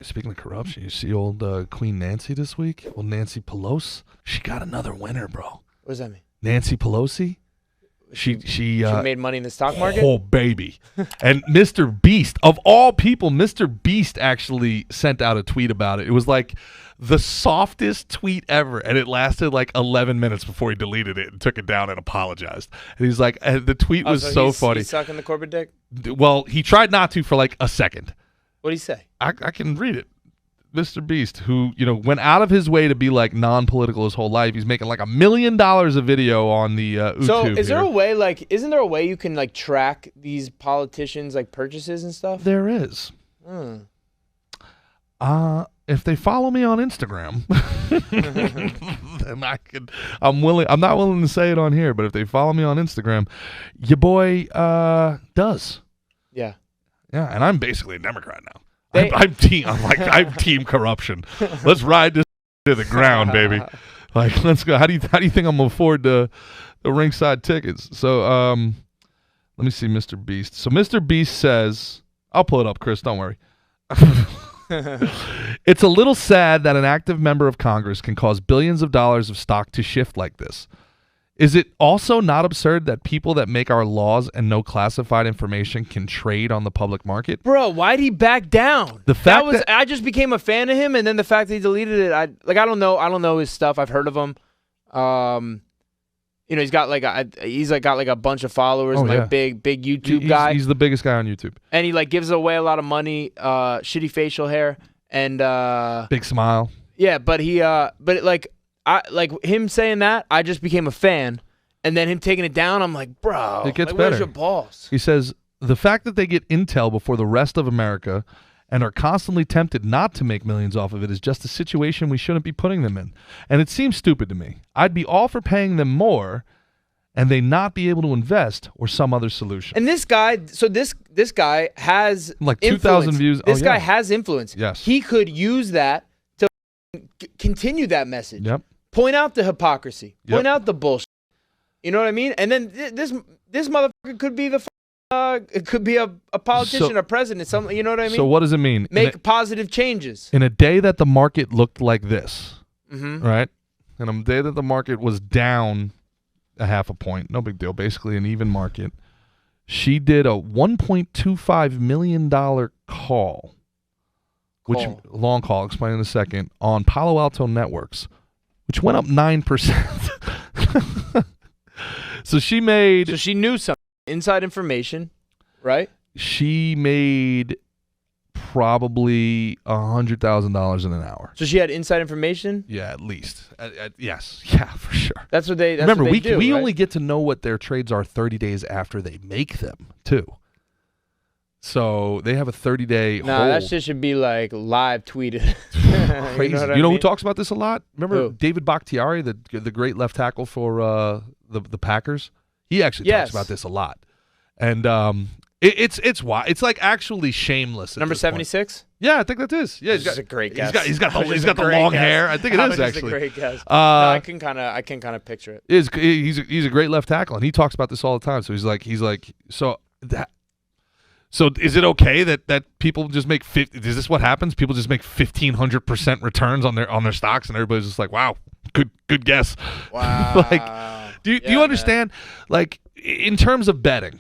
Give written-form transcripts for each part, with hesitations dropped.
Speaking of corruption, you see old Queen Nancy this week? Old Nancy Pelosi? She got another winner, bro. What does that mean? Nancy Pelosi? She made money in the stock market? Oh, baby. And MrBeast, of all people, MrBeast actually sent out a tweet about it. It was like the softest tweet ever, and it lasted like 11 minutes before he deleted it and took it down and apologized. And he's like, the tweet was so funny. He's sucking the corporate dick? Well, he tried not to for like a second. What'd he say? I can read it. MrBeast, who went out of his way to be like non-political his whole life. He's making like $1 million a video on the YouTube. So is there a way, isn't there a way you can like track these politicians' like purchases and stuff? There is. If they follow me on Instagram, then I'm willing. I'm not willing to say it on here, but if they follow me on Instagram, your boy does. Yeah. Yeah, and I'm basically a Democrat now. I'm team corruption. Let's ride this to the ground, baby. Like, let's go. How do you think I'm gonna afford the ringside tickets? So let me see MrBeast. So MrBeast says, I'll pull it up, Chris, don't worry. It's a little sad that an active member of Congress can cause billions of dollars of stock to shift like this. Is it also not absurd that people that make our laws and know classified information can trade on the public market? Bro, why'd he back down? The fact that I just became a fan of him, and then the fact that he deleted it, I don't know his stuff. I've heard of him. He's got got a bunch of followers, big YouTube guy. He's the biggest guy on YouTube, and he gives away a lot of money. Shitty facial hair and big smile. Yeah, but him saying that, I just became a fan, and then him taking it down, I'm like, bro, it gets better. Where's your balls? He says, the fact that they get intel before the rest of America and are constantly tempted not to make millions off of it is just a situation we shouldn't be putting them in. And it seems stupid to me. I'd be all for paying them more and they not be able to invest or some other solution. And this guy, this guy has like 2,000 views. This guy has influence. Yes. He could use that to continue that message. Yep. Point out the hypocrisy. Point out the bullshit. You know what I mean? And then this motherfucker could be it could be a politician, a president, something. You know what I mean? So what does it mean? Make positive changes. In a day that the market looked like this, right? In a day that the market was down a half a point, no big deal, basically an even market, she did a $1.25 million call, long call, I'll explain in a second, on Palo Alto Networks, which went up 9%. So she knew some inside information, right? She made probably $100,000 in an hour. So she had inside information? Yeah, at least. Yes. Yeah, for sure. That's what they Remember, what they do, we right? only get to know what their trades are 30 days after they make them, too. So they have a 30-day hold. That shit should be live tweeted. Crazy. You know who talks about this a lot? Remember David Bakhtiari, the great left tackle for the Packers? He actually talks about this a lot. And it's why it's like actually shameless. Number 76? Yeah, I think that is. Yeah, he's a great guess. He's got the long hair. I think it is actually. A great guess. I can kind of picture it. He's a great left tackle, and he talks about this all the time. So he's like So is it okay that people just make is this what happens? People just make 1,500% returns on their stocks, and everybody's just like, wow, good guess. Wow. Do you understand? Like in terms of betting,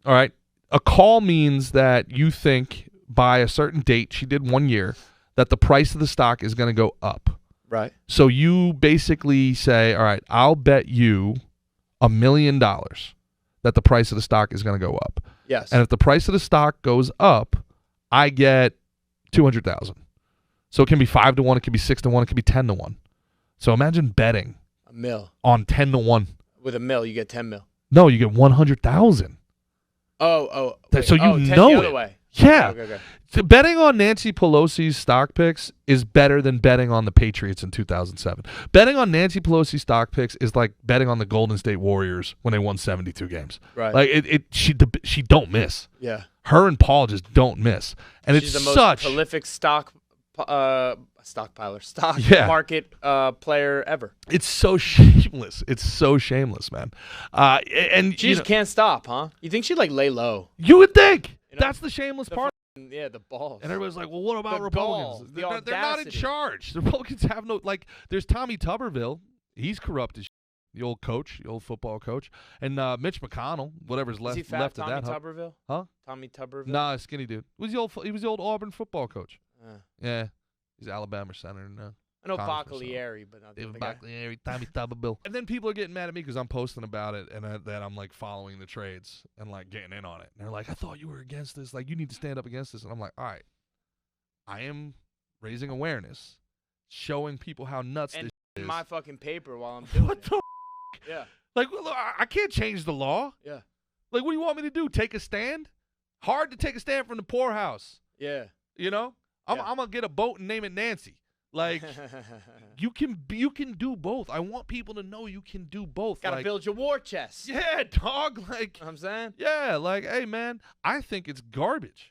all right, a call means that you think by a certain date, she did 1 year, that the price of the stock is going to go up. Right. So you basically say, all right, I'll bet you $1 million that the price of the stock is going to go up. Yes. And if the price of the stock goes up, I get 200,000. So it can be 5 to 1, it can be 6 to 1, it can be 10 to 1. So imagine betting $1 million on 10 to 1. With $1 million, you get 10 mil. No, you get 100,000. Oh. So you 10 know the it. Other way. Yeah. Okay. So betting on Nancy Pelosi's stock picks is better than betting on the Patriots in 2007. Betting on Nancy Pelosi's stock picks is like betting on the Golden State Warriors when they won 72 games. Right. Like she don't miss. Yeah. Her and Paul just don't miss. And She's it's the most such prolific stock market player ever. It's so shameless. It's so shameless, man. And she just can't stop, huh? You think she'd lay low? You would think. That's the shameless part. Yeah, the balls. And everybody's like, well, what about The Republicans? gall, They're not in charge. The Republicans have no, like, there's Tommy Tuberville. He's corrupt as shit. The old coach, the old football coach. And Mitch McConnell, whatever's left of that. Tommy Tuberville? Huh? Tommy Tuberville? Nah, skinny dude. He was the old Auburn football coach. Yeah. He's Alabama center now. I know Baccalieri, but not the other guy. Baccalieri, Tommy Tuberville. And then people are getting mad at me because I'm posting about it and that I'm like following the trades and like getting in on it. And they're like, I thought you were against this. Like, you need to stand up against this. And I'm like, all right, I am raising awareness, showing people how nuts this is. My fucking paper while I'm doing What the Yeah. Like, look, I can't change the law. Yeah. Like, what do you want me to do? Take a stand? Hard to take a stand from the poorhouse. Yeah. You know? I'm going to get a boat and name it Nancy. Like, you can do both. I want people to know you can do both. Gotta build your war chest. Yeah, dog. Like, You know what I'm saying? Yeah, like, hey, man, I think it's garbage